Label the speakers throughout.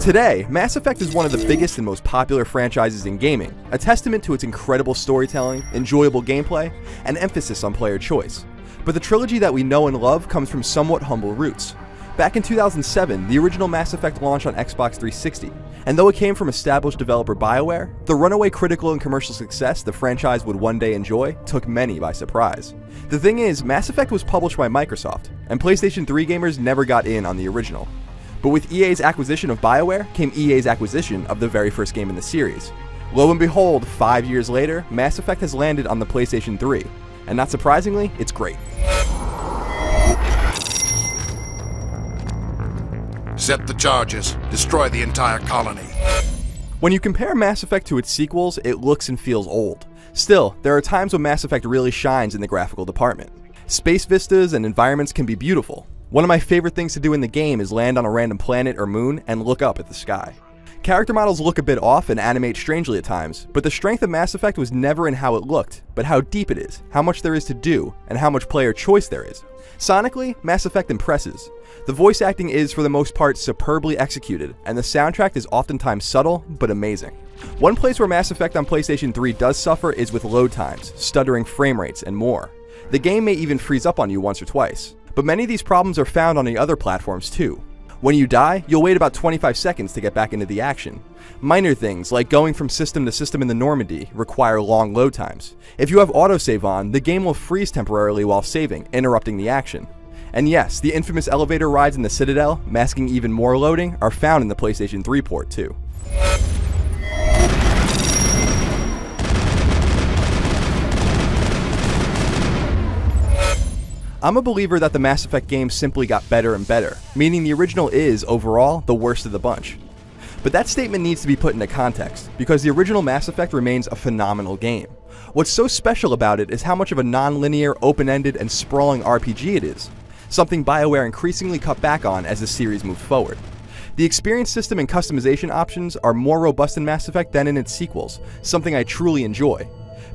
Speaker 1: Today, Mass Effect is one of the biggest and most popular franchises in gaming, a testament to its incredible storytelling, enjoyable gameplay, and emphasis on player choice. But the trilogy that we know and love comes from somewhat humble roots. Back in 2007, the original Mass Effect launched on Xbox 360, and though it came from established developer BioWare, the runaway critical and commercial success the franchise would one day enjoy took many by surprise. The thing is, Mass Effect was published by Microsoft, and PlayStation 3 gamers never got in on the original. But with EA's acquisition of BioWare came EA's acquisition of the very first game in the series. Lo and behold, 5 years later, Mass Effect has landed on the PlayStation 3, and not surprisingly, it's great.
Speaker 2: Set the charges. Destroy the entire colony.
Speaker 1: When you compare Mass Effect to its sequels, it looks and feels old. Still, there are times when Mass Effect really shines in the graphical department. Space vistas and environments can be beautiful. One of my favorite things to do in the game is land on a random planet or moon and look up at the sky. Character models look a bit off and animate strangely at times, but the strength of Mass Effect was never in how it looked, but how deep it is, how much there is to do, and how much player choice there is. Sonically, Mass Effect impresses. The voice acting is, for the most part, superbly executed, and the soundtrack is oftentimes subtle, but amazing. One place where Mass Effect on PlayStation 3 does suffer is with load times, stuttering frame rates, and more. The game may even freeze up on you once or twice, but many of these problems are found on the other platforms too. When you die, you'll wait about 25 seconds to get back into the action. Minor things, like going from system to system in the Normandy, require long load times. If you have autosave on, the game will freeze temporarily while saving, interrupting the action. And yes, the infamous elevator rides in the Citadel, masking even more loading, are found in the PlayStation 3 port too. I'm a believer that the Mass Effect games simply got better and better, meaning the original is, overall, the worst of the bunch. But that statement needs to be put into context, because the original Mass Effect remains a phenomenal game. What's so special about it is how much of a non-linear, open-ended, and sprawling RPG it is, something BioWare increasingly cut back on as the series moved forward. The experience system and customization options are more robust in Mass Effect than in its sequels, something I truly enjoy.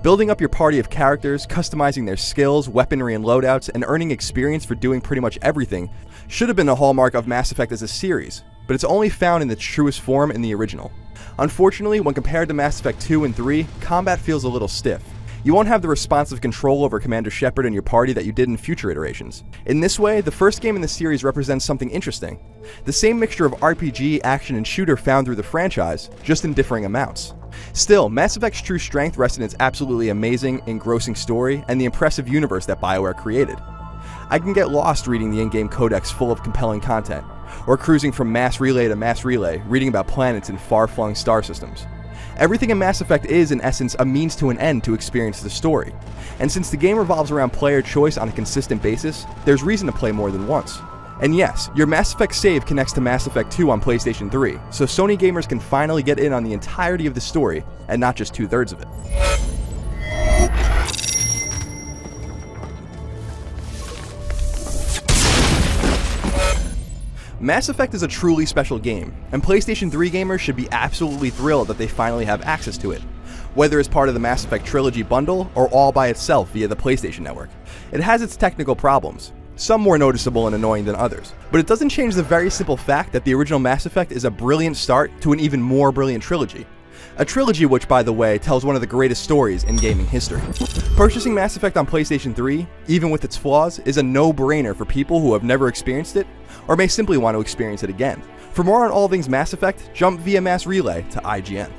Speaker 1: Building up your party of characters, customizing their skills, weaponry, and loadouts, and earning experience for doing pretty much everything should have been a hallmark of Mass Effect as a series, but it's only found in its truest form in the original. Unfortunately, when compared to Mass Effect 2 and 3, combat feels a little stiff. You won't have the responsive control over Commander Shepard and your party that you did in future iterations. In this way, the first game in the series represents something interesting. The same mixture of RPG, action, and shooter found through the franchise, just in differing amounts. Still, Mass Effect's true strength rests in its absolutely amazing, engrossing story and the impressive universe that BioWare created. I can get lost reading the in-game codex full of compelling content, or cruising from mass relay to mass relay, reading about planets and far-flung star systems. Everything in Mass Effect is, in essence, a means to an end to experience the story. And since the game revolves around player choice on a consistent basis, there's reason to play more than once. And yes, your Mass Effect save connects to Mass Effect 2 on PlayStation 3, so Sony gamers can finally get in on the entirety of the story, and not just 2/3 of it. Mass Effect is a truly special game, and PlayStation 3 gamers should be absolutely thrilled that they finally have access to it, whether as part of the Mass Effect Trilogy bundle or all by itself via the PlayStation Network. It has its technical problems, some more noticeable and annoying than others, but it doesn't change the very simple fact that the original Mass Effect is a brilliant start to an even more brilliant trilogy. A trilogy which, by the way, tells one of the greatest stories in gaming history. Purchasing Mass Effect on PlayStation 3, even with its flaws, is a no-brainer for people who have never experienced it, or may simply want to experience it again. For more on all things Mass Effect, jump via Mass Relay to IGN.